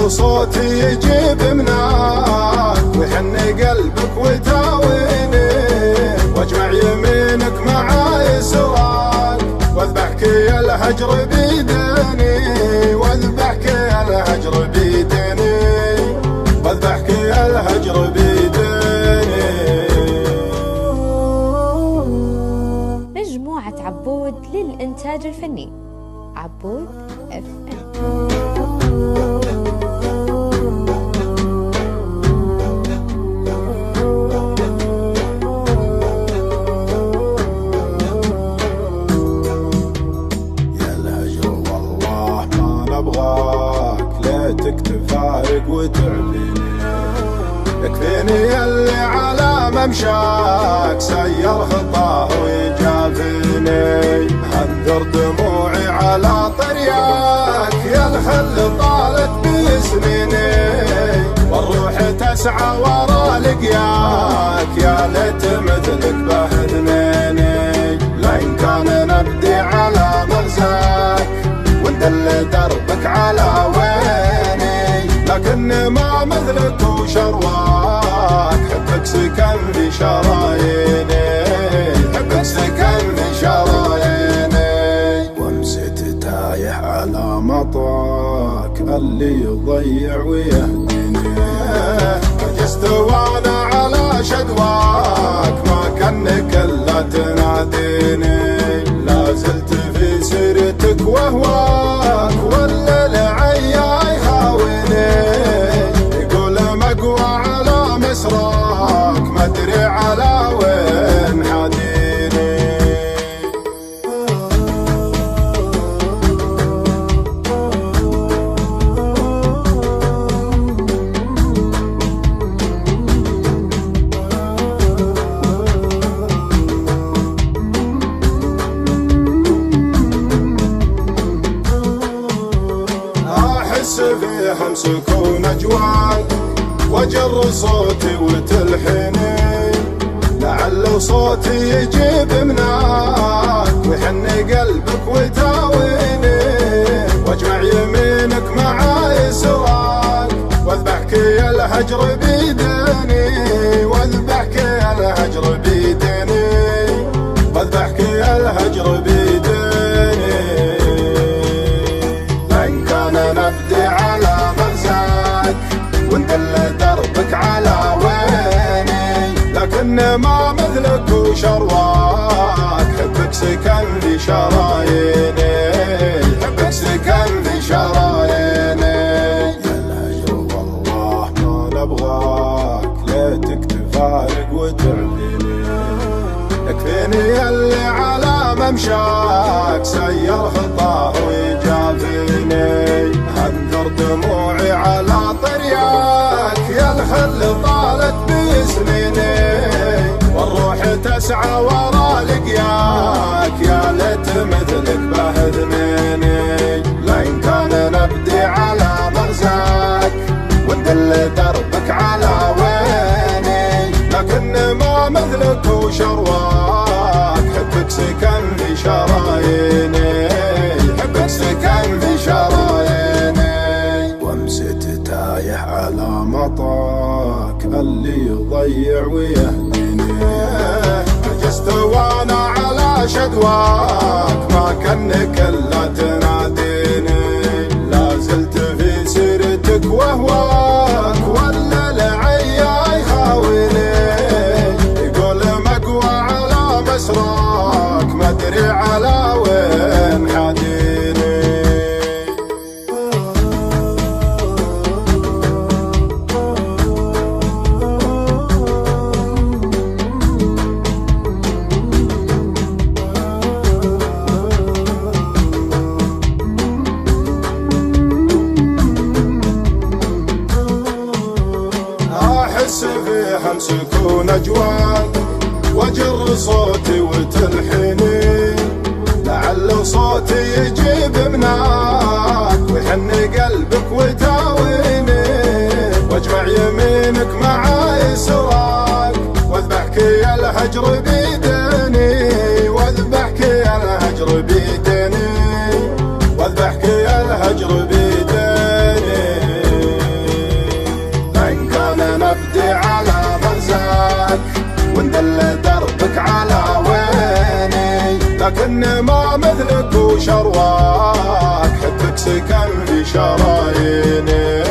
لعل صوتي يجيب مناك ويحن قلبك وتاويني، واجمع يمينك مع يسراك واذبحك يا الهجر بيديني، واذبحك يا الهجر بيديني، واذبحك يا الهجر بيديني. مجموعة عبود للإنتاج الفني، عبود FM. ليتك تفارق وتعفيني، يكفيني اللي على ممشاك سير خطاه ويجافيني، هنذر دموعي على طرياك يا الخل طالت بسنيني، والروح تسعى ورا لقياك يا ليت مثلك بهذنيني، لئن كان نبدي على مغزاك وندل دربك على ويني، لكن ما مثلك وشرواك، حبك سكن في شراييني، حبك سكن في شراييني، وامسيت تايح على مطاك اللي يضيع ويهديني، عجزت وانا على شدواك ما كنك الا تناديني، لا زلت في سيرتك وهواك ولا العيا يهاويني، يقول مقوى على مسراك ما ادري على وين حاديني. فيها مسكون اجواك وجر صوتي وتلحيني، لعل صوتي يجيب مناك ويحن قلبك وتاويني، واجمع يمينك مع يسراك واذبحك يا الهجر بيديني، واذبحك يا الهجر بيديني، واذبحك يا الهجر بيديني، لئن كان نبدي على مغزاك وندل دربك على ويني، لكن ما مثلك وشرواك، حبك سكن في شراييني، حبك سكن في شراييني، يا الهجر والله ما نبغاك ليتك تفارق وتعفيني، يكفيني اللي على ممشاك سير خطاه ويجافيني، هنذر دموعي على طرياك يا الخل طالت بسنيني، والروح تسعى ورا لقياك يا ليت مثلك بهذنيني، لئن كان نبدي على مغزاك وندل دربك على ويني، لكن ما مثلك وشرواك، حبك سكن في شراييني، حبك سكن في شراييني، وامسيت تايح على مطاك اللي يضيع ويهديني، عجزت وانا على شدواك ما كنك الا تناديني، لا زلت في سيرتك وهواك ولا العيا يهاويني، يقول مقوى على مسراك ما ادري على وين حاديني. احس فيها مسكون اجواك وجر صوتي وتلحيني، لعل صوتي يجيب مناك ويحن قلبك وتاويني، واجمع يمينك مع يسراك واذبحك يا الهجر بيديني، واذبحك يا الهجر بيديني، واذبحك يا الهجر بيديني، لكن ما مثلك وشرواك، حبك سكن في شراييني.